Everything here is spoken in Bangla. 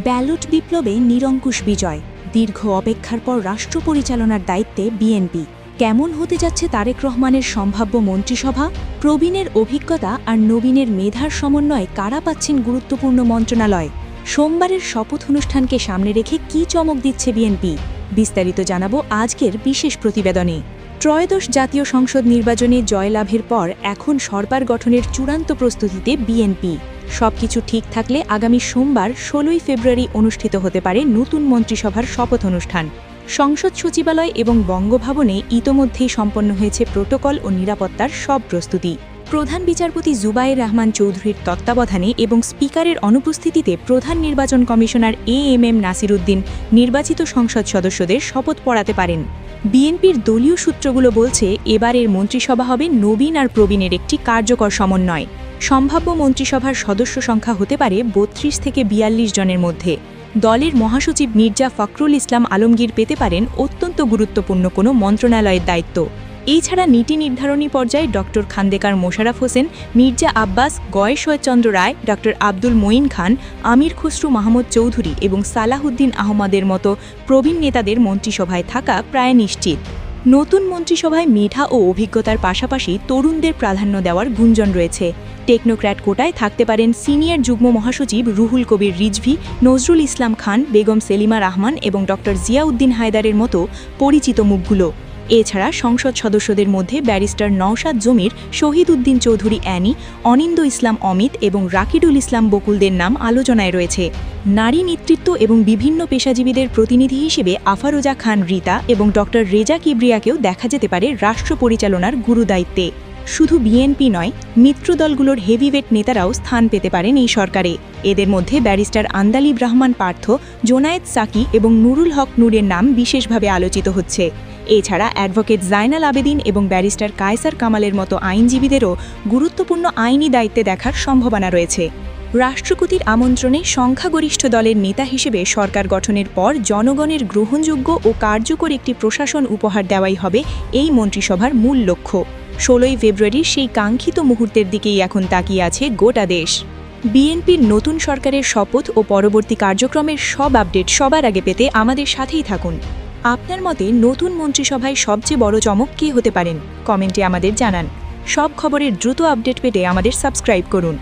ব্যালট বিপ্লবে নিরঙ্কুশ বিজয়, দীর্ঘ অপেক্ষার পর রাষ্ট্র পরিচালনার দায়িত্বে বিএনপি। কেমন হতে যাচ্ছে তারেক রহমানের সম্ভাব্য মন্ত্রিসভা? প্রবীণের অভিজ্ঞতা আর নবীনের মেধার সমন্বয়ে কারা পাচ্ছেন গুরুত্বপূর্ণ মন্ত্রণালয়? সোমবারের শপথ অনুষ্ঠানকে সামনে রেখে কী চমক দিচ্ছে বিএনপি? বিস্তারিত জানাবো আজকের বিশেষ প্রতিবেদনে। ত্রয়োদশ জাতীয় সংসদ নির্বাচনে জয়লাভের পর এখন সরকার গঠনের চূড়ান্ত প্রস্তুতিতে বিএনপি। সবকিছু ঠিক থাকলে আগামী সোমবার 16ই ফেব্রুয়ারি অনুষ্ঠিত হতে পারে নতুন মন্ত্রিসভার শপথ অনুষ্ঠান। সংসদ সচিবালয় এবং বঙ্গভবনে ইতোমধ্যেই সম্পন্ন হয়েছে প্রোটোকল ও নিরাপত্তার সব প্রস্তুতি। প্রধান বিচারপতি জুবায়ের রহমান চৌধুরীর তত্ত্বাবধানে এবং স্পিকারের অনুপস্থিতিতে প্রধান নির্বাচন কমিশনার এএমএম নাসিরউদ্দিন নির্বাচিত সংসদ সদস্যদের শপথ পড়াতে পারেন। বিএনপির দলীয় সূত্রগুলো বলছে, এবারের মন্ত্রিসভা হবে নবীন আর প্রবীণের একটি কার্যকর সমন্বয়। সম্ভাব্য মন্ত্রিসভার সদস্য সংখ্যা হতে পারে 32 থেকে 42 জনের মধ্যে। দলের মহাসচিব মির্জা ফখরুল ইসলাম আলমগীর পেতে পারেন অত্যন্ত গুরুত্বপূর্ণ কোনো মন্ত্রণালয়ের দায়িত্ব। এছাড়া নীতি নির্ধারণী পর্যায়ে ডক্টর খান্দেকার মোশাররফ হোসেন, মির্জা আব্বাস, গয়েশ্বরচন্দ্র রায়, ডক্টর আব্দুল মঈন খান, আমির খসরু মাহমুদ চৌধুরী এবং সালাহুদ্দিন আহমদের মতো প্রবীণ নেতাদের মন্ত্রিসভায় থাকা প্রায় নিশ্চিত। নতুন মন্ত্রিসভায় মেধা ও অভিজ্ঞতার পাশাপাশি তরুণদের প্রাধান্য দেওয়ার গুঞ্জন রয়েছে। টেকনোক্র্যাট কোটায় থাকতে পারেন সিনিয়র যুগ্ম মহাসচিব রুহুল কবির রিজভী, নজরুল ইসলাম খান, বেগম সেলিমা রহমান এবং ডক্টর জিয়াউদ্দিন হায়দারের মতো পরিচিত মুখগুলো। এছাড়া সংসদ সদস্যদের মধ্যে ব্যারিস্টার নওশাদ জমির, শহীদ উদ্দিন চৌধুরী অ্যানি, অনিন্দ ইসলাম অমিত এবং রাকিডুল ইসলাম বকুলদের নাম আলোচনায় রয়েছে। নারী নেতৃত্ব এবং বিভিন্ন পেশাজীবীদের প্রতিনিধি হিসেবে আফরোজা খান রীতা এবং ডক্টর রেজা কিবরিয়াকেও দেখা যেতে পারে রাষ্ট্র পরিচালনার গুরুদায়িত্বে। শুধু বিএনপি নয়, মিত্রদলগুলোর হেভিওয়েট নেতারাও স্থান পেতে পারেন এই সরকারে। এদের মধ্যে ব্যারিস্টার আন্দালিব রহমান পার্থ, জোনায়েদ সাকি এবং নুরুল হক নূরের নাম বিশেষভাবে আলোচিত হচ্ছে। এছাড়া অ্যাডভোকেট জাইনাল আবেদিন এবং ব্যারিস্টার কায়সার কামালের মতো আইনজীবীদেরও গুরুত্বপূর্ণ আইনি দায়িত্বে দেখার সম্ভাবনা রয়েছে। রাষ্ট্রপতির আমন্ত্রণে সংখ্যাগরিষ্ঠ দলের নেতা হিসেবে সরকার গঠনের পর জনগণের গ্রহণযোগ্য ও কার্যকর একটি প্রশাসন উপহার দেওয়াই হবে এই মন্ত্রিসভার মূল লক্ষ্য। 16ই ফেব্রুয়ারির সেই কাঙ্ক্ষিত মুহূর্তের দিকেই এখন তাকিয়ে আছে গোটা দেশ। বিএনপির নতুন সরকারের শপথ ও পরবর্তী কার্যক্রমের সব আপডেট সবার আগে পেতে আমাদের সাথেই থাকুন। আপনার মতে নতুন মন্ত্রিসভায় সবচেয়ে বড় চমক কে হতে পারেন? কমেন্টে আমাদের জানান। সব খবরের দ্রুত আপডেট পেতে আমাদের সাবস্ক্রাইব করুন।